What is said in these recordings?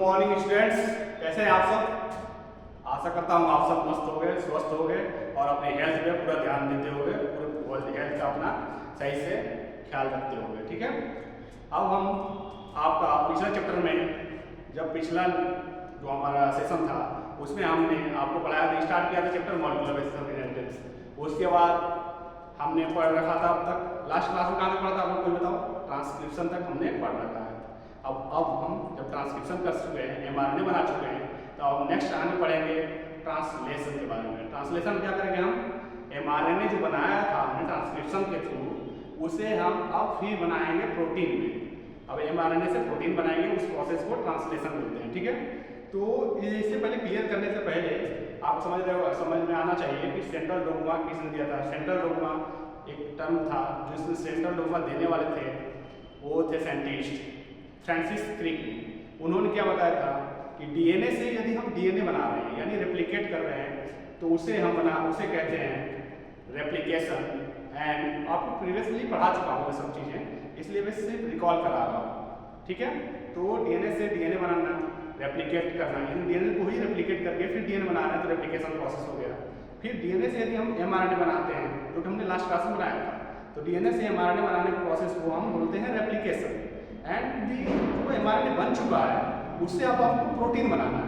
Morning students, कैसे हैं आप सब। आशा करता हूँ आप सब मस्त हो गए, स्वस्थ हो गए और अपने हेल्थ पे पूरा ध्यान देते हो गए, पूरे हेल्थ का अपना सही से ख्याल रखते हो गए। ठीक है, अब हम आपका पिछले चैप्टर में, जब पिछला जो हमारा सेशन था उसमें हमने आपको पढ़ाया था, स्टार्ट किया था chapter molecular basis of inheritance. उसके बाद हमने पढ़ रखा था, अब तक लास्ट क्लास में कहाँ तक पढ़ा था आप लोग कोई बताओ। ट्रांसक्रिप्शन तक हमने पढ़ रखा है। अब हम जब ट्रांसक्रिप्शन कर चुके हैं, mRNA बना चुके हैं, तो अब नेक्स्ट आगे पढ़ेंगे ट्रांसलेशन के बारे में। ट्रांसलेशन क्या करेंगे हम, mRNA जो बनाया था हमने ट्रांसक्रिप्शन के थ्रू, उसे हम अब फिर बनाएंगे प्रोटीन में। अब mRNA से प्रोटीन बनाएंगे, उस प्रोसेस को ट्रांसलेशन बोलते हैं। ठीक है, तो इससे पहले क्लियर करने से पहले आप समझ में आना चाहिए कि सेंट्रल डोग्मा किसने दिया था। सेंट्रल डोग्मा एक टर्म था जिसने सेंट्रल डोग्मा देने वाले थे, वो थे साइंटिस्ट फ्रांसिस क्रिक। उन्होंने क्या बताया था कि डीएनए से यदि हम डीएनए बना रहे हैं यानी रेप्लिकेट कर रहे हैं, तो उसे कहते हैं रेप्लिकेशन। एंड आपको प्रीवियसली पढ़ा चुका हूँ ये सब चीज़ें, इसलिए मैं सिर्फ रिकॉल करा रहा हूँ। ठीक है, तो डीएनए से डीएनए बनाना, रेप्लिकेट करना, यानी डीएनए को ही रेप्लिकेट करके फिर डीएनए बनाना है, तो रेप्लिकेशन प्रोसेस हो गया। फिर डीएनए से यदि हम mRNA बनाते हैं, जो कि हमने लास्ट क्लास में बनाया था, तो डीएनए से mRNA बनाने के प्रोसेस को हम बोलते हैं रेप्लिकेशन। एंड जो mRNA बन चुका है उससे अब आपको प्रोटीन बनाना है,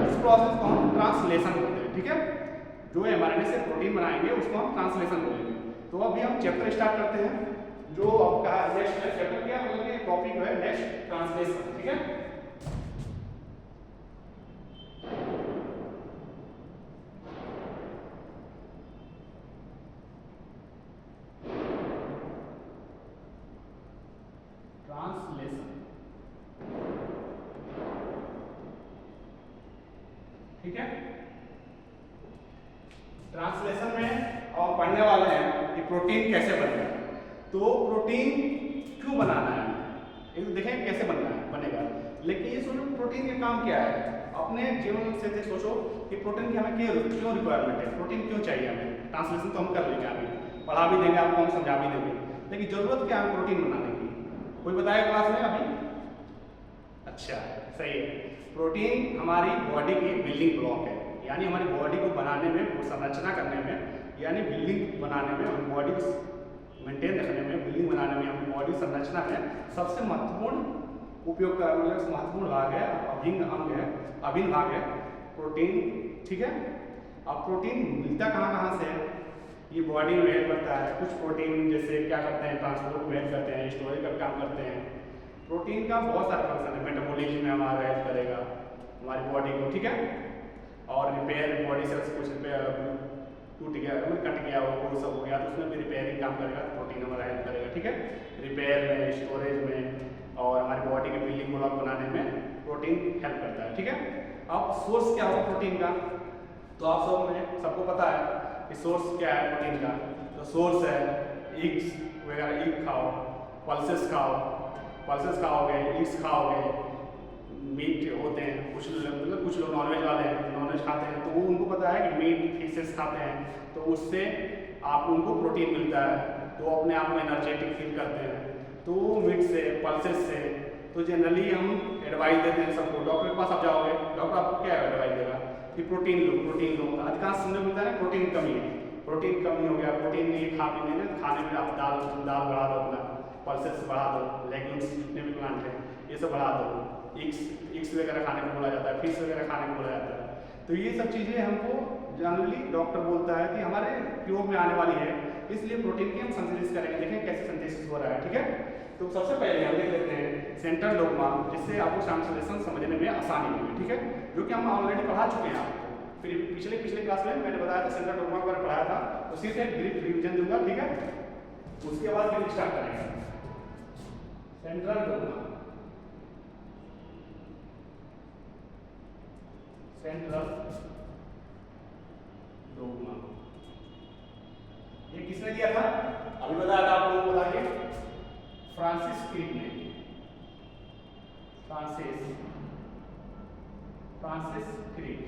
इस प्रोसेस को हम ट्रांसलेशन बोलते हैं। ठीक है, जो mRNA से प्रोटीन बनाएंगे उसको हम ट्रांसलेशन बोलेंगे। तो अभी हम चैप्टर स्टार्ट करते हैं, जो आपका नेक्स्ट चैप्टर क्या मतलब कि टॉपिक है नेक्स्ट ट्रांसलेशन। ठीक है, ट्रांसलेशन। ठीक है, ट्रांसलेशन में हम पढ़ने वाले हैं कि प्रोटीन कैसे बनेगा। तो प्रोटीन क्यों बनाना है, एक तो देखें कैसे बनेगा। लेकिन ये सोचो प्रोटीन का काम क्या है, अपने जीवन से सोचो कि प्रोटीन की हमें क्यों रिक्वायरमेंट है, प्रोटीन क्यों चाहिए हमें। ट्रांसलेशन तो हम कर लेंगे, अभी पढ़ा भी देंगे आपको, हम समझा भी देंगे, लेकिन जरूरत क्या है प्रोटीन बनाने की, कोई बताया क्लास में अभी। अच्छा, सही है। प्रोटीन हमारी बॉडी की बिल्डिंग ब्लॉक है, यानी हमारी बॉडी को बनाने में, संरचना करने में, यानी बिल्डिंग बनाने में, हमारी बॉडी मेंटेन रखने में, बिल्डिंग बनाने में, हमारी बॉडी संरचना में सबसे महत्वपूर्ण उपयोग का मतलब महत्वपूर्ण भाग है, अभिन्न भाग है प्रोटीन। ठीक है, अब प्रोटीन मिलता कहाँ से है, ये बॉडी में हेल्प करता है। कुछ प्रोटीन जैसे क्या करते हैं, ट्रांसपोर्ट में हेल्प करते हैं, स्टोरेज का काम करते हैं। प्रोटीन का बहुत सारे फंक्शन है, मेटाबॉलिज्म में हमारा हेल्प करेगा हमारी बॉडी को। ठीक है, और रिपेयर बॉडी सेल्स कुछ टूट गया, कट गया वो सब हो गया, तो उसमें भी रिपेयरिंग काम करेगा, तो प्रोटीन हमारा हेल्प करेगा। ठीक है, रिपेयर में, स्टोरेज में और हमारी बॉडी के बिल्डिंग ब्लॉक बनाने में प्रोटीन हेल्प करता है। ठीक है, अब सोर्स क्या होगा प्रोटीन का, तो आप सबको पता है कि सोर्स क्या है प्रोटीन का। तो सोर्स है एग्स वगैरह, एग खाओ, पल्सेस खाओगे, एग्स खाओगे, मीट होते हैं, कुछ लोग नॉनवेज वाले हैं, नॉनवेज खाते हैं, तो वो उनको पता है कि मीट फिशेस खाते हैं, तो उससे आप उनको प्रोटीन मिलता है, तो अपने आप में एनर्जेटिक फील करते हैं। तो मीट से, पल्सेस से, तो जनरली हम एडवाइस देते हैं सबको। डॉक्टर के पास आप जाओगे, डॉक्टर आपको क्या एडवाइस देगा कि प्रोटीन लो। अधिकांश सुनने मिलता है प्रोटीन कमी है, प्रोटीन कमी हो गया, प्रोटीन नहीं खा पीने में, खाने में आप दाल बढ़ा दो, अपना पल्सेस बढ़ा दो, लेग्यूम्स जितने भी प्लांट हैं ये सब बढ़ा दो, एक्स वगैरह खाने को बोला जाता है, फिश वगैरह खाने को बोला जाता है। तो ये सब चीज़ें हमको जनरली डॉक्टर बोलता है कि हमारे उपयोग में आने वाली है, इसलिए प्रोटीन की हम सिंथेसिस करेंगे। देखें कैसे सिंथेसिस हो रहा है। ठीक है, तो सबसे पहले हम देख लेते हैं सेंट्रल डोग्मा, जिससे आपको ट्रांसलेशन समझने में आसानी होगी। ठीक है, जो कि हम ऑलरेडी पढ़ा चुके हैं आपको, फिर पिछले क्लास में मैंने बताया था सेंट्रल डोग्मा पर पढ़ाया था, उसी से ब्रीफ रिवीजन दूंगा। ठीक है, उसके बाद फिर स्टार्ट करेंगे सेंट्रल डोग्मा। सेंट्रल डोग्मा ये किसने दिया था, अभी बताया था आप लोगों को, बताइए। फ्रांसिस क्रिक ने, फ्रांसिस क्रिक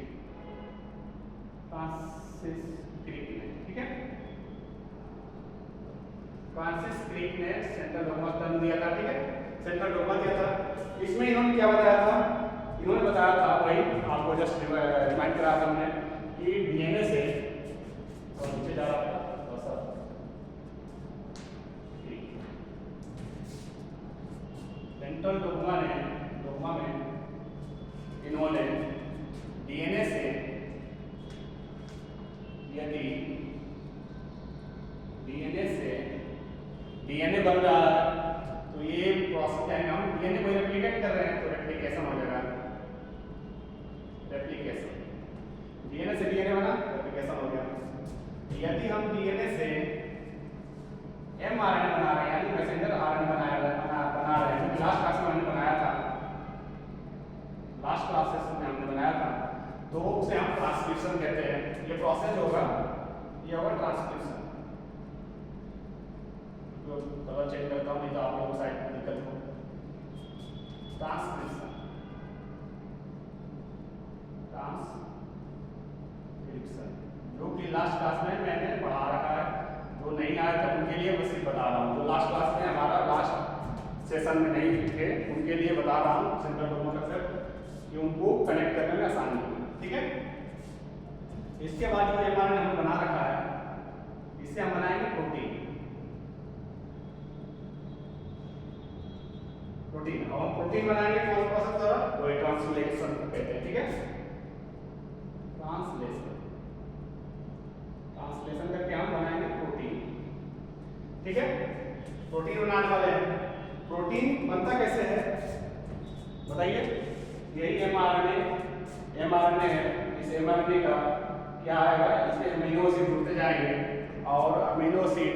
ने। ठीक है, फ्रांसिस क्रिक ने सेंट्रल डोग्मा टर्म दिया था। ठीक है, सेंट्रल डोग्मा दिया था। इसमें इन्होंने क्या बताया था, इन्होंने बताया था, वही आपको जस्ट रिमाइंड कराया था हमने कि डीएनए से और नीचे जा रहा था सेंट्रल डोग्मा में इन्होंने डीएनए से यदि डीएनए बन रहा है तो ये प्रोसेस क्या है, हम डीएनए को रेप्लिकेट कर रहे हैं तो रेप्लिकेशन हो जाएगा। रेप्लिकेशन, डीएनए से डीएनए बना, रेप्लिकेशन हो गया। यदि हम डीएनए से एमआरएनए बना रहे हैं यानी मैसेंजर आरएनए बना रहे हैं, लास्ट क्लास में हमने बनाया था, लास्ट क्लासेस में हमने बनाया था, तो उसे हम ट्रांसक्रिप्शन कहते हैं। ये प्रोसेस होगा, ये होगा ट्रांसक्रिप्शन। तो कलर चेंज करता हूँ नहीं तो आप लोगों को साइड में दिक्कत हो। ट्रांसक्रिप्शन, जो कि लास्ट क्लास में मैंने पढ़ा रखा है, जो नहीं आया था उनके लिए मैं सिर्फ बता रहा हूँ। जो लास्ट क्लास में हमारा लास्ट सेशन में नहीं थे उनके लिए बता रहा हूँ सेंट्रल डोग्मा कंसेप्ट, कि उनको कनेक्ट करने में आसानी हो। ठीक है, इसके बाद जो एमआरएनए हमने बना रखा है, इससे हम बनाएंगे प्रोटीन। और हम प्रोटीन बनाएंगे कौन प्रोसेस द्वारा, वही ट्रांसलेशन कहते हैं। ठीक है, ट्रांसलेशन करके हम बनाएंगे प्रोटीन। ठीक है, प्रोटीन बनाने वाले हैं। प्रोटीन बनता कैसे है बताइए। यही एमआरएनए है। इस एमआरएनए का क्या आएगा, इसमें अमीनो एसिड जुड़ते जाएंगे और अमीनो एसिड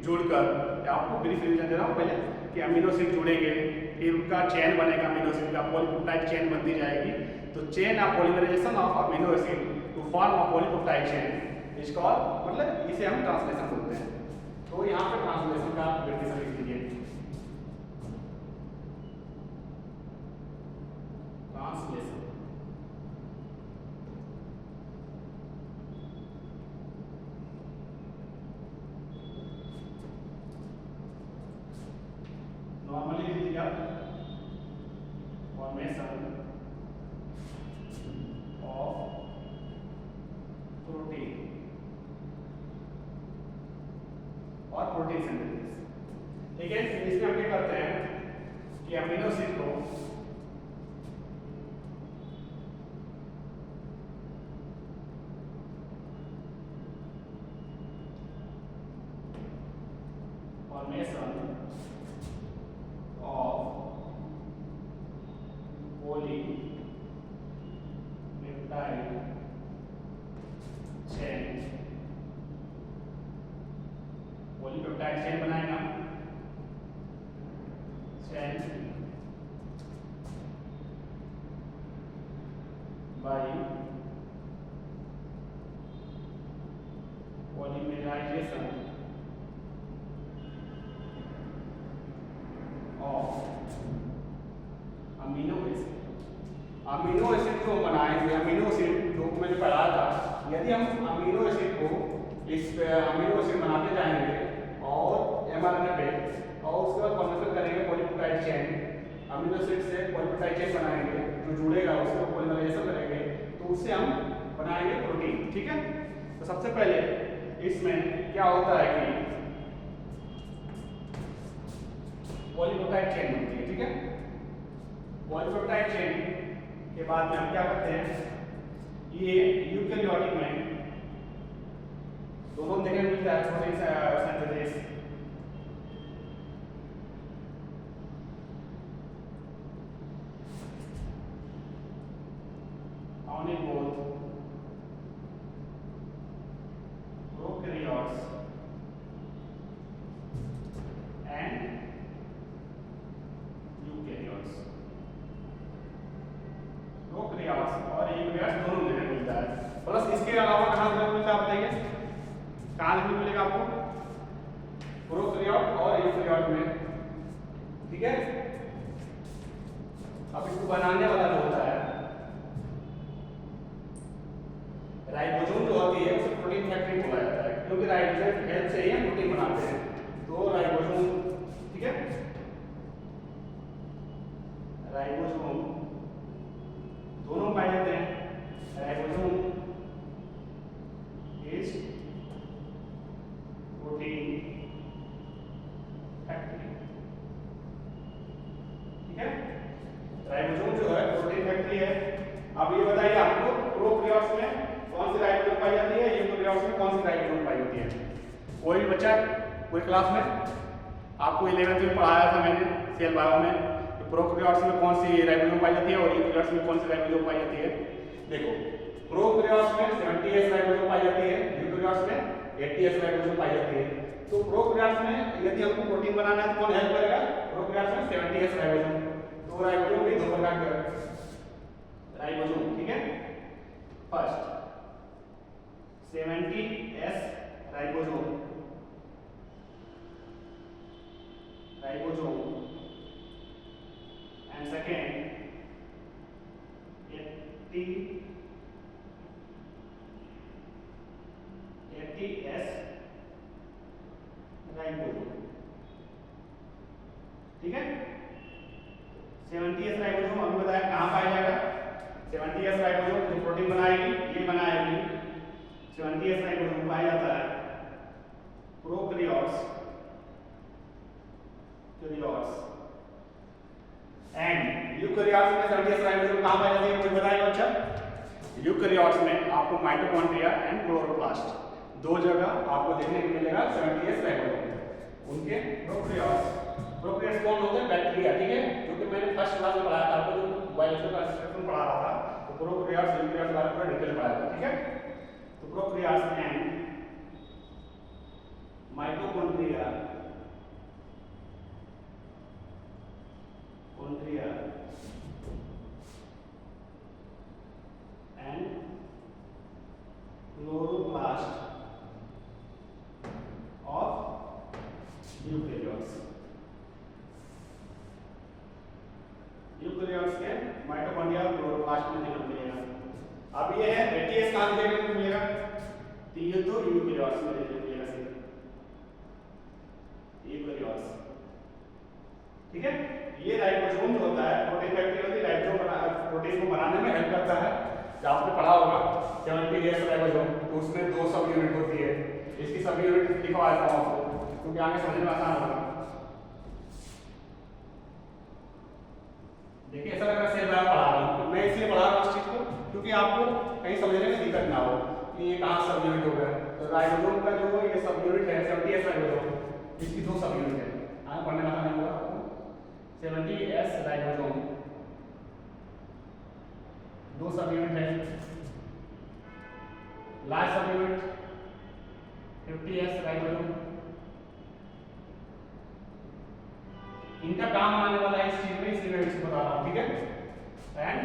जुड़कर, आपको ब्रीफ रिवीजन दे रहा हूँ पहले, कि अमीनो एसिड जुड़ेंगे, फिर उनका चेन बनेगा, अमीनो एसिड का पॉलीपेप्टाइड चेन बनती जाएगी। तो chain of polymerization of amino acid to form a polypeptide chain is called, मतलब इसे हम ट्रांसलेशन बोलते हैं। तो यहाँ पे ट्रांसलेशन का डेफिनेशन लिख लीजिए। ट्रांसलेशन नॉर्मली लिख दिया, फॉर्मेशन ऑफ प्रोटीन और प्रोटीन सिंथेसिस। ठीक है, इसमें हम क्या करते हैं कि अमीनो एसिड को formation of polypeptide chain, polypeptide chain बनाएगा, chain by polymerisation of amino acid. Amino acid को बनाएंगे, अमीनो एसिड जो मैंने पढ़ा था, यदि हम अमीनो एसिड को इस अमीनो एसिड बनाते जाएंगे और एमआरएनए पे, और उसके बाद फॉर्मेशन करेंगे पॉलीपेप्टाइड चेन, अमीनो एसिड से पॉलीपेप्टाइड चेन बनाएंगे, जो जुड़ेगा उसको पॉलीमराइजेशन करेंगे, तो उससे हम बनाएंगे प्रोटीन। ठीक है, तो सबसे पहले इसमें क्या होता है कि पॉलीपेप्टाइड चेन बनती है। ठीक है, पॉलीपेप्टाइड चेन के बाद में हम क्या करते हैं, ये यूकेरियोटिक में दोनों देखने मिलता है protein synthesis. on in both prokaryotes and eukaryotes। Prokaryotes और यूकैरियोट्स दोनों देखने मिलता है। प्लस इसके अलावा कहाँ देखने मिलता है बताइए, कहाँ देखने मिलेगा आपको, प्रोकैरियोट और यूकैरियोट में। ठीक है, अब इसको बनाने वाला जो होता है राइबोसोम जो होती है, उसे प्रोटीन फैक्ट्री बोला जाता है, क्योंकि राइबोसोम की हेल्प से ही हम प्रोटीन बनाते हैं। तो राइबोसोम, ठीक है, राइबोसोम राइबोसोम जो है प्रोटीन फैक्ट्री है। अब ये बताइए आपको प्रोकैरियोट्स में कौन सी राइबोसोम पाई जाती है, यूकैरियोट्स में कौन सी राइबोसोम पाई होती है? कोई भी बच्चा कोई क्लास में आपको 11th में पढ़ाया था मैंने सेल बायो में, तो प्रोकैरियोट्स में कौन सी राइबोसोम पाई जाती है और यूकैरियोट्स में कौन सी राइबोसोम पाई जाती है? देखो प्रोकैरियोट्स में 70S राइबोसोम पाई जाती है, यूकैरियोट्स में 80S राइबोसोम पाई जाती है। तो प्रोकैरियोट्स में यदि हमको प्रोटीन बनाना है तो कौन हेल्प करेगा? प्रोकैरियोट्स में 70S राइबोसोम। तो राइबोसोम भी दो प्रकार के राइबोसोम, ठीक है। First 70S ribosome and second 80S ribosome, ठीक है। 70S राइबोसोम अभी बताया कहाँ पाया जाएगा। 70S राइबोसोम जो प्रोटीन बनाएगी ये बनाएगी, 70S राइबोसोम पाया जाता है प्रोकैरियोट्स एंड यूकैरियोट्स में 70S राइबोसोम कहाँ पाई जाती है? कोई बताएगा बच्चा? यूकैरियोट्स में आपको माइटोकॉन्ड्रिया एंड क्लोरोप्लास्ट दो जगह आपको देखने को मिलेगा 70S राइबोसोम। उनके प्रोकैरियोट्स कौन होते हैं? बैक्टीरिया, ठीक है। क्योंकि मैंने फर्स्ट क्लास में पढ़ाया था आपको, जो बायोलॉजी का सेक्शन पढ़ा रहा था, तो प्रोकैरियोट्स यूकैरियोट्स बारे में पूरा डिटेल पढ़ाया था, ठीक है। तो prokaryotes and mitochondria and chloroplast of eukaryotes। Eukaryotes के माइटोकॉन्ड्रिया और क्लोरोप्लास्ट में देखने मिलेगा। अब ये है 80S कहाँ से देखने को मिलेगा? तो ये तो यूकैरियोट्स में देखने को मिलेगा सिर्फ यूकैरियोट्स, ठीक है। ये राइबोसोम जो होता है प्रोटीन फैक्ट्री होती है, राइबोसोम प्रोटीन को बनाने में हेल्प करता है। जब आपने पढ़ा होगा 70S राइबोसोम, तो उसमें 2 सब यूनिट होती है। इसकी सब यूनिट लिखवा देता हूं आपको क्योंकि आगे समझने में आसान होगा। देखिए ऐसा लग रहा है सेल बायो पढ़ा रहा हूं, मैं इसलिए पढ़ा रहा हूं इस चीज को क्योंकि आपको कहीं समझने में दिक्कत ना हो कि ये कहां सब यूनिट होगा। तो राइबोसोम का जो ये सब यूनिट है 70S राइबोसोम, इसकी 2 सब यूनिट है। आगे पढ़ने में आसान होगा आपको। 70S राइबोसोम 2 सब यूनिट है। लास्ट सब यूनिट 50S राइबोसोम। इनका काम आने वाला है इस चीज में, इसलिए मैं इसको बता रहा हूं, ठीक है। And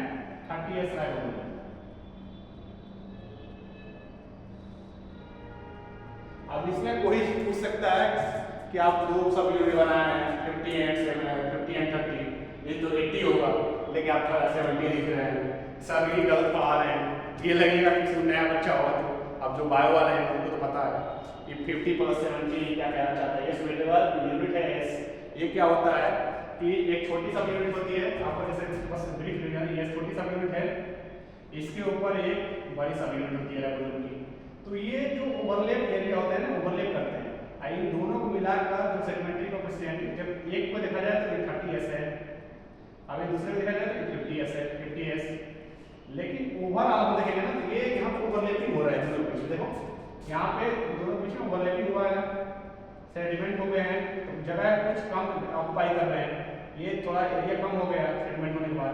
30S ribosome. अब इसमें कोई पूछ सकता है कि आप 2 सब यूनिट बनाए हैं 50 एंड 30, ये तो 80 होगा, लेकिन आप 70 लिख रहे हैं, सब ये गलत पढ़ा रहे हैं। ये लगेगा कि नया बच्चा होगा तो अब जो बायो वाले हैं उनको तो पता है कि 50 + 70 क्या कहना चाहता है। ये सुटेबल यूनिट है एस। ये क्या होता है कि एक छोटी सब यूनिट होती है, आपको जैसे बस ब्रीफ लिखा है, ये छोटी सब यूनिट है, इसके ऊपर एक बड़ी सब यूनिट होती है राइबोसोम की। तो ये जो ओवरलैप एरिया होता है ना, ओवरलैप करते हैं। इन दोनों को मिलाकर जो सेगमेंटरी कोएफिशिएंट, जब एक को देखा जाए तो ये 30S है, अगर दूसरे को देखा जाए तो 50S है, 50S। लेकिन ओवरऑल हम देखेंगे ना तो ये यहाँ पर ओवरलैपिंग हो रहा है दोनों बीच में। देखो यहाँ पे दोनों बीच में ओवरलैपिंग हुआ है, सेडिमेंट हो गए हैं, तो जगह कुछ कम ऑक्युपाई कर रहे हैं। ये थोड़ा एरिया कम हो गया सेडिमेंट होने के बाद,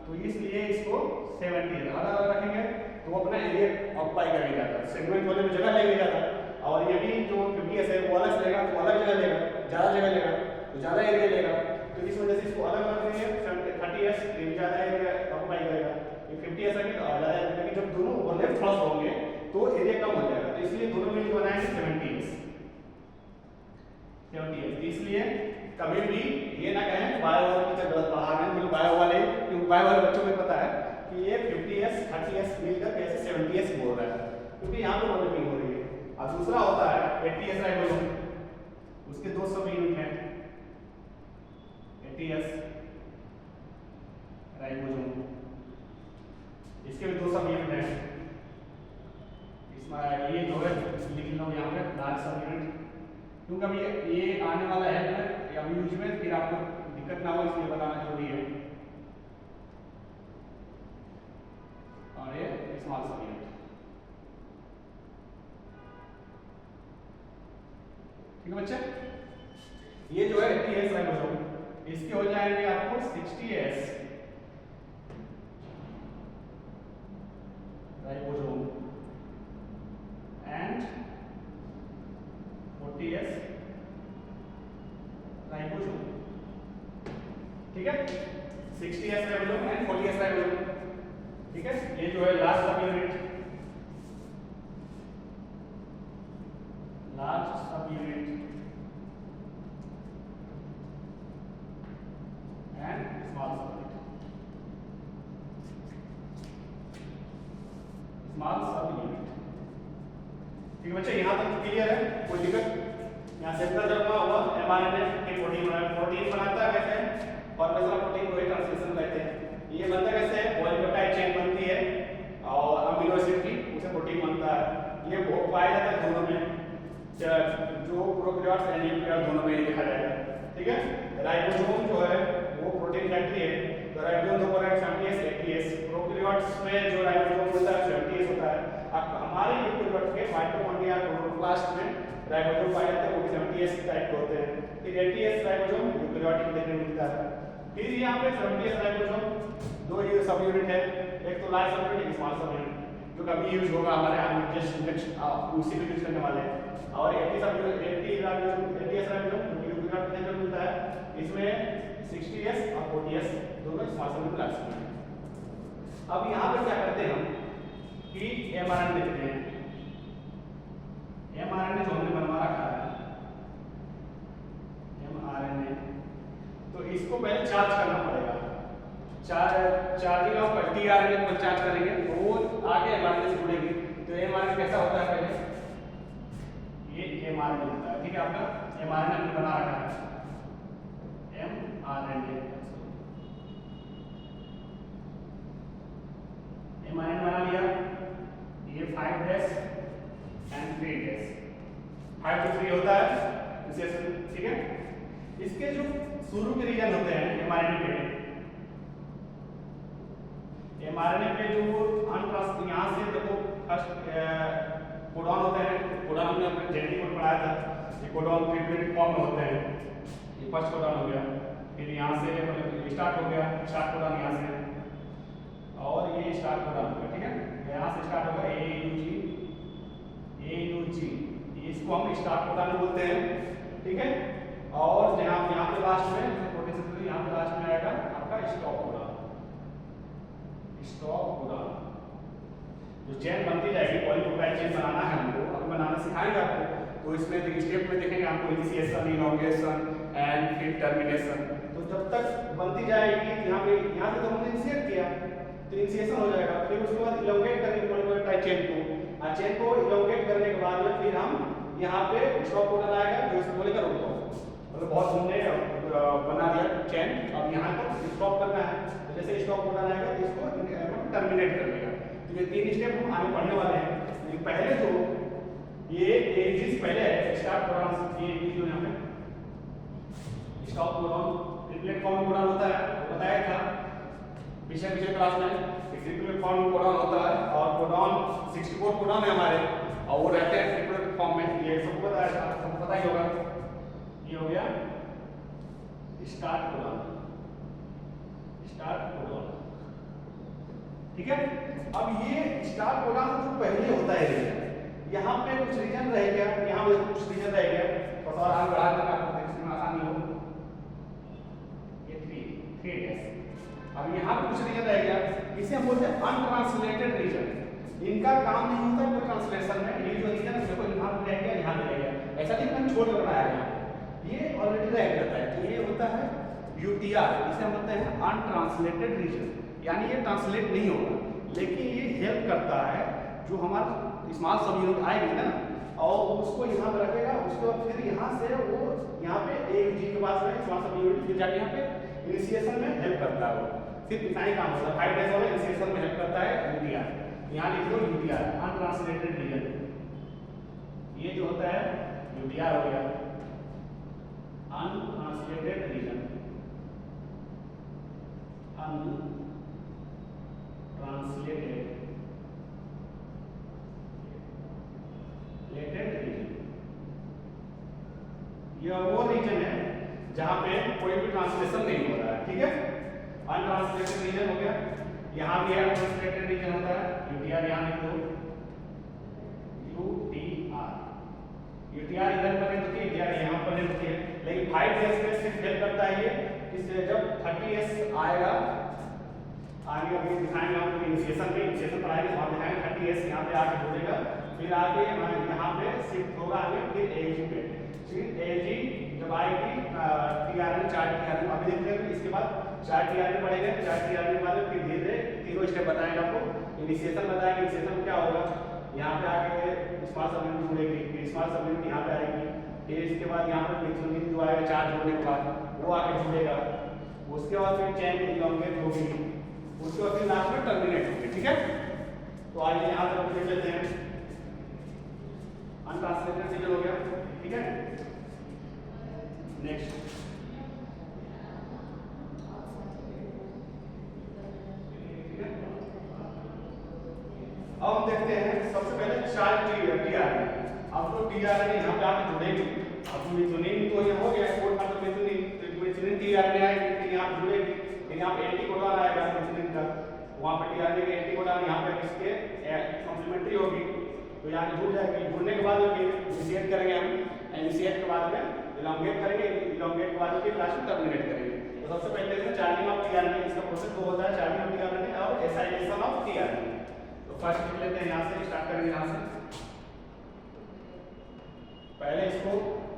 तो इसलिए इसको 70 अलग अलग रखेंगे तो वो अपना एरिया ऑक्युपाई करेगा ज़्यादा, सेगमेंट होने में जगह लगेगी ज़्यादा। और ये भी जो 50S है वो अलग लेगा तो अलग जगह लेगा, ज़्यादा जगह लेगा तो ज़्यादा एरिया लेगा। तो इस वजह से इसको अलग अलग रखेंगे। 30S ज़्यादा एरिया ऑक्युपाई करेगा, ये 50S है तो ज़्यादा एरिया, लेकिन जब दोनों ओवरलैप क्रॉस होंगे तो एरिया कम हो जाएगा। तो इसलिए दोनों मिलकर बनाएंगे 70S। इसलिए कभी भी ये ना कहें बायो वाले टीचर गलत पढ़ा रहे हैं, बायो वाले, क्योंकि बायो वाले बच्चों को पता है कि ये 50S 30S मिलकर कैसे 70S बोल रहा है, क्योंकि यहाँ पे ओवरलैपिंग हो रही है। और दूसरा होता है 80S राइबोसोम, उसके 2 सब यूनिट हैं 80S राइबोसोम, इसके भी 2 सब यूनिट हैं। इसमें ये जो है लिख लो यहाँ पे लार्ज सब यूनिट, क्योंकि अभी ये आने वाला है अभी यूज में, फिर आपको दिक्कत ना हो इसलिए बताना जरूरी है। स्मॉल सब यूनिट। ठीक है बच्चे, ये जो है 80s राइबोसोम, इसके हो जाएंगे आपको 60s ribosome and 40s ribosome. ठीक है, 60s ribosome and 40s ribosome. ठीक है, ये जो है लास्ट सब यूनिट, लार्ज सब यूनिट एंड स्मॉल सब यूनिट, स्मॉल सब यूनिट। ठीक है बच्चे, यहाँ तक क्लियर है, कोई दिक्कत? यहाँ सेंट्रोजर्मा हुआ, एमआरएनए के प्रोटीन बनाया, प्रोटीन बनाता है कैसे? फॉर्मेशन ऑफ प्रोटीन को ही ट्रांसलेशन कहते हैं। ये बनता कैसे है? पॉलीपेप्टाइड चेन बनती है और अमीनो एसिड की, उसे प्रोटीन बनता है। ये बहुत पाया जाता है दोनों में, जो प्रोकैरियोट्स एंड यूकैरियोट्स दोनों में देखा जाएगा। ठीक है, राइबोसोम जो है वो प्रोटीन फैक्ट्री है, तो राइबोसोम दो पर 70s 80s, प्रोकैरियोट्स में जो राइबोसोम होता है 70s होता है। अब हमारे यूकैरियोट्स के माइटोकॉन्ड्रिया क्लोरोप्लास्ट में राइबोसोम पाए जाते हैं, वो भी 70s टाइप के होते हैं। फिर 80s राइबोसोम यूकैरियोटिक देखने को मिलता है। फिर यहाँ पे 70s राइबोसोम दो ये सब यूनिट है, एक तो लार्ज सब यूनिट, एक स्मॉल सब यूनिट, जो कभी यूज होगा हमारे यहाँ जस्ट नेक्स्ट उसी में यूज करने वाले हैं। और 80s राइबोसोम यूकैरियोट देखने को मिलता है, इसमें 60s और 40s दोनों स्मॉल सब यूनिट लार्ज सब यूनिट। अब यहाँ पे क्या करते हैं हम कि एमआरएनए देखते हैं। एमआरएनए जो हमने बनवा रखा है एमआरएनए, तो इसको पहले चार्ज करना पड़ेगा। चार्जिंग ऑफ टीआरएनए को चार्ज करेंगे तो वो आगे एमआरएनए से जुड़ेगी। तो एमआरएनए कैसा होता है? पहले ये एमआरएनए होता है। ठीक है, आपका एमआरएनए हमने बना रखा है, एमआरएनए बना लिया। ये 5' एंड 3' 5 to 3 होता है विशेष। ठीक है, इसके जो शुरू के रीजन होते हैं एमआरएनए पे जो अनट्रांस, यहाँ से देखो फर्स्ट कोडॉन होते हैं। कोडॉन हमने अपने जेनेटिक कोड पढ़ाया था, ये कोडॉन ट्रिप्लेट फॉर्म में होते हैं। ये फर्स्ट कोडॉन हो गया, फिर यहाँ से मतलब स्टार्ट हो गया, स्टार्ट कोडॉन यहाँ से, और ये स्टार्ट कोडॉन हो गया। ठीक है, यहाँ से स्टार्ट होगा AUG, इसको हम स्टार्ट कोडॉन बोलते हैं। ठीक है, और यहाँ पे लास्ट में प्रोटीन यहाँ पे लास्ट में आएगा आपका स्टॉप कोडॉन। स्टॉप कोडॉन जो चेन बनती जाएगी, पॉलीपेप्टाइड चेन बनाना है हमको, अभी बनाना सिखाएंगे आपको। तो इसमें स्टेप में देखेंगे आपको इनिशिएशन, इलॉन्गेशन एंड फिर टर्मिनेशन। तो जब तक बनती जाएगी, यहाँ से तो हमने इनिशिएट किया तो इनिशिएशन हो जाएगा, फिर उसके बाद इलॉन्गेट करेंगे पॉलीपेप्टाइड चेन को, और चेन को इलॉन्गेट करने के बाद में फिर हम यहाँ पे स्टॉप कोडॉन आएगा जो इसको बोलेगा रुको। मतलब बहुत हमने बना दिया चेन, अब यहाँ तक स्टॉप करना है, तो जैसे स्टॉप कोडॉन आएगा तो इसको टर्मिनेट कर देगा। तो ये 3 स्टेप हम आगे पढ़ने वाले हैं। लेकिन पहले जो ये एक चीज पहले है स्टार्ट कोडॉन, ये जो यहाँ पे stop codon triplet form codon होता है, बताया था पिछले क्लास में। ट्रिप्लेट फॉर्म कोडॉन होता है और कोडॉन 64 कोडॉन है हमारे, और वो रहते हैं ट्रिप्लेट फॉर्म में। ये सबको पता ही होगा। ये हो गया स्टार्ट कोडॉन, स्टार्ट कोडॉन। ठीक है, अब ये स्टार्ट कोडॉन तो पहले होता है, यहाँ पे कुछ रीजन रह गया, यहाँ पे कुछ रीजन रह गया, थोड़ा और आगे बढ़ा देना आपको देखने में आसानी हो। ये 3 अब यहाँ पे कुछ रीजन रह गया, इसे हम बोलते हैं अनट्रांसलेटेड रीजन। इनका काम नहीं होता कोई ट्रांसलेशन में। ये जो रीजन है देखो यहाँ पे रह गया, यहाँ पे रह गया, ऐसा नहीं मैंने छोड़ कर बनाया है, ये ऑलरेडी रह जाता है। तो ये होता है UTR, इसे हम बोलते हैं अनट्रांसलेटेड रीजन, यानी ये ट्रांसलेट नहीं होगा, लेकिन ये हेल्प करता है जो हमारा स्मॉल सब यूनिट आएगी ना, और उसको यहाँ पे रखेगा, उसके बाद फिर यहाँ से वो यहाँ पे AUG के पास में स्मॉल सब यूनिट फिर जाके यहाँ पे इनिशिएशन में हेल्प करता है। वो सिर्फ इतना ही काम होता है, 5 वाला इनिशिएशन में हेल्प करता है UTR। यहाँ लिख दो UTR, अनट्रांसलेटेड रीजन। ये जो होता है UTR हो गया, अनट्रांसलेटेड रीजन, अनट्रांसलेटेड ये वो रीजन है जहाँ पे कोई भी ट्रांसलेशन नहीं हो रहा है, ठीक है। अनट्रांसलेटेड रीजन हो गया। यहाँ भी अनट्रांसलेटेड रीजन होता है, यूटीआर यहाँ लिख दो, यूटीआर इधर प्रेजेंट होती है, यूटीआर यहाँ प्रेजेंट होती है। लेकिन 5s में सिर्फ हेल्प करता है ये, इससे जब 30s आएगा, आगे अभी दिखाएंगे आपको इनिशिएशन पढ़ाएंगे, वहाँ दिखाएंगे 30s यहाँ पे आके जुड़ेगा, फिर आगे यहाँ पे शिफ्ट होगा आगे, फिर AG पे, फिर AG जब आएगी TRN 4 TRN अभी देखते हैं। इसके बाद 4 TRN पढ़ेंगे, 4 TRN के बाद फिर धीरे धीरे तीनों स्टेप बताएंगे आपको। इनिशिएशन बताएंगे, इनिशिएशन क्या होगा, यहाँ पे आके स्मॉल सब यूनिट जुड़ेगी, फिर स्मॉल सब यूनिट यहाँ पे आएगी, फिर इसके बाद यहाँ पे मेथिओनिन जो आएगा 4 जोड़ने के बाद वो आके जुड़ेगा, उसके बाद फिर चेन इलॉन्गेट होगी, उसके बाद फिर लास्ट में टर्मिनेट होगी, ठीक है। तो आइए यहाँ तक देख लेते हैं। अनट्रांसलेटेड रीजन हो गया, ठीक है। नेक्स्ट अब हम देखते हैं सबसे पहले 4 TRN। अब तो TRN यहाँ पे आके जुड़ेगी, अब मेथिओनिन तो ये हो गया कोड का, तो मेथिओनिन TRN आएगी, फिर यहाँ पे जुड़ेगी, फिर यहाँ पे एंटीकोडॉन आएगा मेथिओनिन का, वहाँ पे TRN के एंटीकोडॉन यहाँ पे इसके कॉम्प्लीमेंट्री होगी, तो यहाँ पे जुड़ जाएगी। जुड़ने के बाद फिर इनिशिएट करेंगे हम, इनिशिएट के बाद में इलॉन्गेट करेंगे, इलॉन्गेट के बाद फिर लास्ट में टर्मिनेट करेंगे। तो सबसे पहले इसमें चार्जिंग ऑफ TRN, इसका प्रोसेस वो होता है चार्जिंग ऑफ TRN और एसाइलेशन ऑफ TRN। तो फर्स्ट लिख लेते हैं, यहाँ से स्टार्ट करेंगे। यहाँ से पहले इसको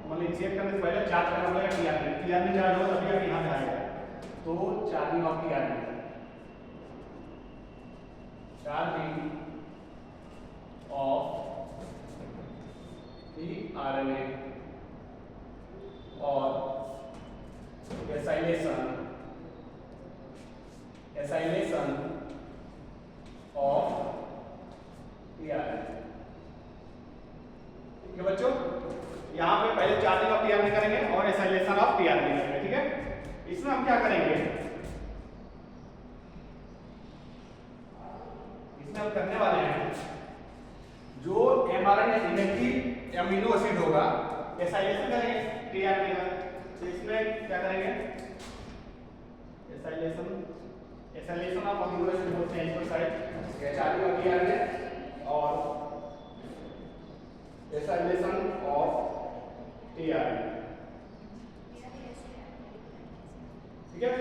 मतलब इनिशिएट करने से पहले चार्ज करना पड़ेगा TRN चार्ज हो तभी अभी यहाँ पे आएगा। तो charging of TRN, charging of tRNA और एसाइलेशन ऑफ TRN। ठीक है बच्चों, यहाँ पे पहले चार्जिंग ऑफ TRN करेंगे और एसाइलेशन ऑफ TRN करेंगे, ठीक है। इसमें हम क्या करेंगे, इसमें हम करने वाले हैं जो mRNA इनेक्टिव अमीनो एसिड होगा, एसाइलेशन करेंगे TRN का। तो इसमें क्या करेंगे, एसाइलेशन ऑफ अमीनो एसिड बोलते हैं इसको साइड, चार्जिंग ऑफ TRN और एसाइलेशन ऑफ TRN, ठीक है।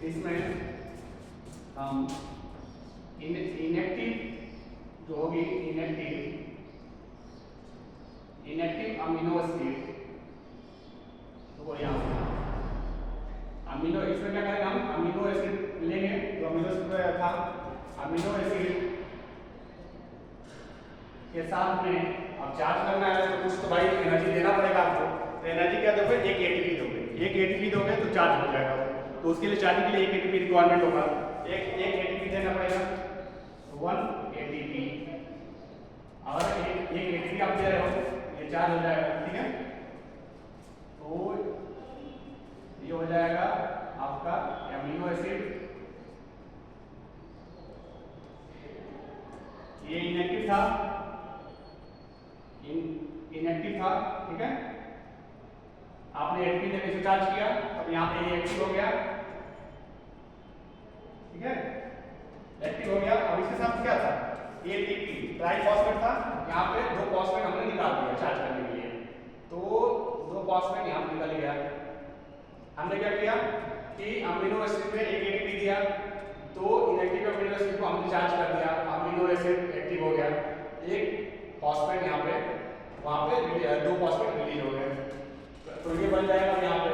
इसमें हम इनेक्टिव जो होगी, इनेक्टिव अमीनो एसिड, तो यहाँ अमीनो, इसमें क्या करेंगे हम अमीनो एसिड लेंगे, जो अमीनो एसिड था, अमीनो एसिड के साथ में अब चार्ज करना है तो कुछ तो भाई एनर्जी देना पड़ेगा आपको। तो एनर्जी क्या दोगे, एक ATP दोगे, एक ATP दोगे तो चार्ज हो जाएगा। तो उसके लिए चार्जिंग के लिए एक ATP रिक्वायरमेंट होगा, एक ATP देना पड़ेगा, 1 ATP। और एक ATP आप दे रहे हो, ये चार्ज हो जाएगा, ठीक है। तो ये हो जाएगा आपका अमीनो एसिड, ये इनेक्टिव था, ठीक है। आपने ATP देने से चार्ज किया, अब यहाँ पे ये एक्टिव हो गया, ठीक है, एक्टिव हो गया। अब इसके साथ क्या था, ATP ट्राइफॉस्फेट था, यहाँ पे 2 फॉस्फेट हमने निकाल दिया चार्ज करने के लिए, तो 2 फॉस्फेट यहाँ पे निकल गया। हमने क्या किया कि अमीनो एसिड में एक ATP दिया, तो इनेक्टिव अमीनो एसिड को हमने चार्ज कर दिया, अमीनो एसिड एक्टिव हो गया, एक फॉस्फेट यहाँ पे, वहाँ पे 2 फॉस्फेट रिलीज हो गए, तो ये बन जाएगा यहाँ पे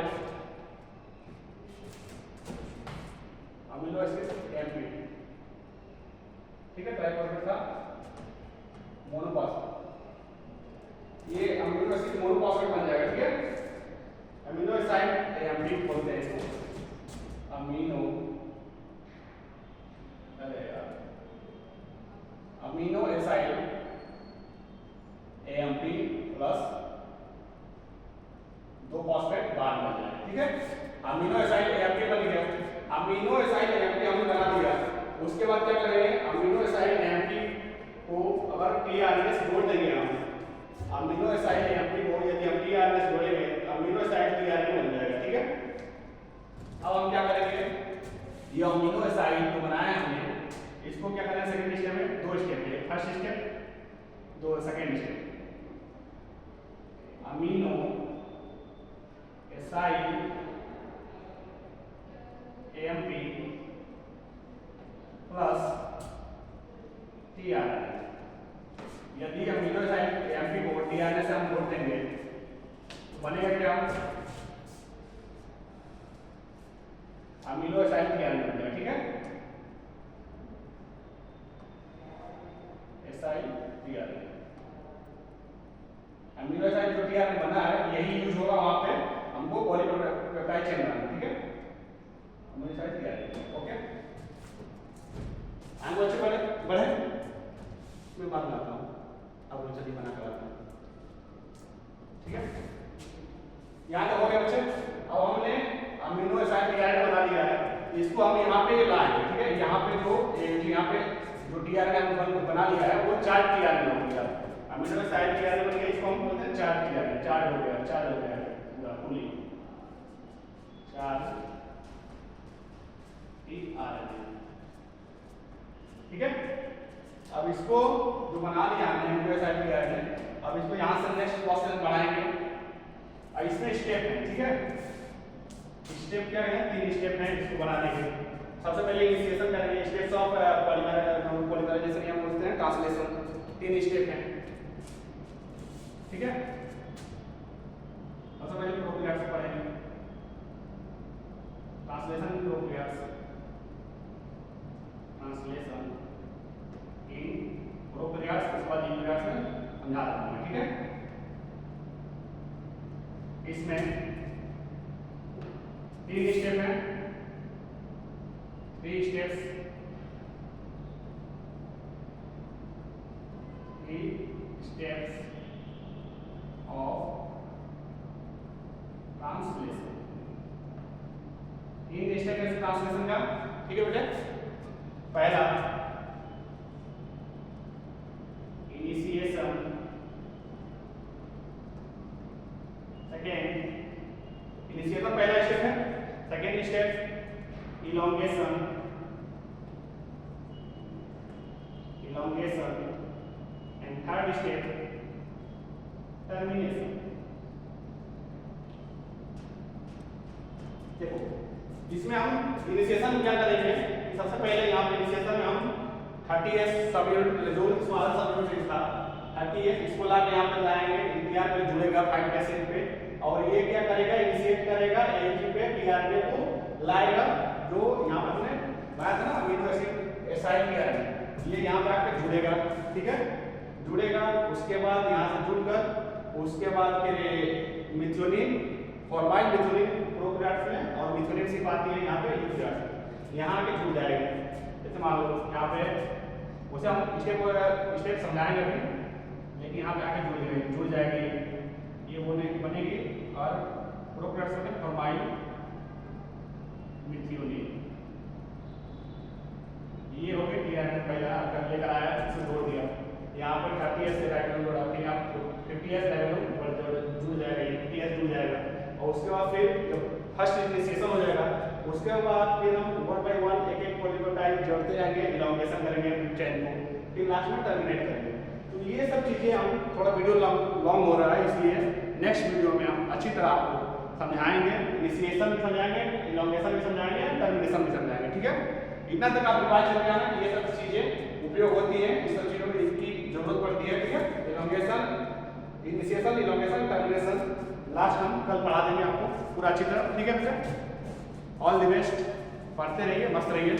अमीनो एसिड MP, ठीक है। ट्राइफॉस्फेट था मोनोफॉस्फेट, ये अमीनो एसिड मोनोफॉस्फेट बन जाएगा, ठीक है। अमीनो एसिड AMP बोलते हैं इसको, अमीनो, अरे यार, amino acid AMP plus 2 phosphate बार बन जाए, ठीक है। अमीनो एसिड AMP बन गया, अमीनो एसिड AMP हमने बना दिया। उसके बाद क्या करेंगे, अमीनो एसिड AMP को अगर TRN से जोड़ देंगे हम, अमीनो एसिड AMP को यदि हम TRN से ये अमीनो एसिड जो बनाया है हमने, इसको क्या करना है सेकंड स्टेप में? दो स्टेप है, फर्स्ट स्टेप, दो second step. Amino acid AMP plus TRNA। यदि अमीनो एसिड AMP को TRNA से हम जोड़ देंगे तो बनेगा क्या? अमीनो एसिड TRNA बनेगा, ठीक है? एसिड TRNA, अमीनो एसिड जो TRNA बना है यही यूज होगा वहां पे हमको पॉलीपेप्टाइड चेन बनाना, ठीक है? Amino acid TRNA, okay? आगे अच्छे बढ़े मैं बात करता हूँ, अब वो जल्दी बना कराता हूँ, ठीक है? यहाँ तक हो गया बच्चे। अब हमने अमीनो एसिड TRNA बना लिया है, इसको हम यहाँ पे लाएंगे, ठीक है? यहाँ पे जो TRNA हमने बना लिया है वो 4 TRNA हो गया। अमीनो एसिड TRNA बन गया, इसको हम बोलते हैं 4 TRNA, 4 हो गया पूरा फुली 4 TRNA, ठीक है? अब इसको जो बना लिया हमने अमीनो एसिड TRNA, अब इसको यहाँ से नेक्स्ट प्रोसेस बढ़ाएंगे। अब इसमें स्टेप है, ठीक है? स्टेप क्या है? 3 स्टेप है इसको बनाने के। सबसे पहले इनिशिएशन करेंगे, स्टेप्स ऑफ पॉलीमराइजेशन या बोलते हैं ट्रांसलेशन, 3 स्टेप हैं, ठीक है? सबसे पहले प्रोकैरियोट्स पढ़ेंगे, translation prokaryotes, translation in prokaryotes, उसके बाद यूकैरियोट्स में समझा दूंगा, ठीक है? इसमें 3 स्टेप हैं, 3 steps, 3 steps of translation, 3 step है ट्रांसलेशन का, ठीक है बेटे? पहला इनिशिएशन, सेकेंड इनिशिएशन पहला स्टेप है, second step elongation, and third step termination. देखो इसमें हम इनिशिएशन क्या करेंगे? सबसे पहले यहाँ पे इनिशिएशन में हम 30s सब यूनिट जो स्मॉलर सब यूनिट था 30s इसको लाके यहाँ पे लाएंगे, TR पे जुड़ेगा 5 एसिड पे, और ये क्या करेगा? इनिशिएट करेगा AG पे TRNA को लाएगा, जो यहाँ पे हमने बनाया था ना अमीनो एसिड एसिड TRNA, ये यहाँ पे आके जुड़ेगा, ठीक है? जुड़ेगा, उसके बाद यहाँ से जुड़कर उसके बाद फिर मिथ्योनिन, फॉर्माइल मिथ्योनिन प्रोकैरियोट्स में, और मिथ्योनिन सिर्फ आती है यहाँ पे यूकैरियोट्स, यहाँ आके जुड़ जाएगी। जैसे मान लो यहाँ पे उसे हम स्टेप समझाएंगे अभी, लेकिन यहाँ पे आके जुड़ जाएगी, ये बनेगी, और प्रोकैरियोट्स में फॉर्माइल मिथ्योनिन, ये हो गई TRNA पहला लेकर आया, इसे जोड़ दिया, यहाँ पर 30s से राइबोसोम जोड़ा, फिर आप 50s राइबोसोम पर जुड़ जाएगा, 50s जुड़ जाएगा, और उसके बाद फिर जब फर्स्ट इनिशिएशन हो जाएगा उसके बाद फिर हम 1 by 1 एक पॉलीपेप्टाइड जोड़ते जाएंगे, इलॉन्गेशन करेंगे चेन को, फिर लास्ट में टर्मिनेट करेंगे। तो ये सब चीजें हम थोड़ा वीडियो लॉन्ग हो रहा है, इसलिए नेक्स्ट वीडियो में हम अच्छी तरह आपको समझाएंगे, इनिशिएशन भी समझाएंगे, इलॉन्गेशन भी समझाएंगे, टर्मिनेशन भी समझाएंगे, ठीक है? इतना तक आप रिवाइज कर लेना कि ये सब चीजें उपयोग होती हैं, इस सब चीजों में इसकी जरूरत पड़ती है, ठीक है? Elongation, initiation, elongation, termination last हम कल पढ़ा देंगे आपको पूरा अच्छी तरह, ठीक है बेटा? ऑल द बेस्ट, पढ़ते रहिए, मस्त रहिए।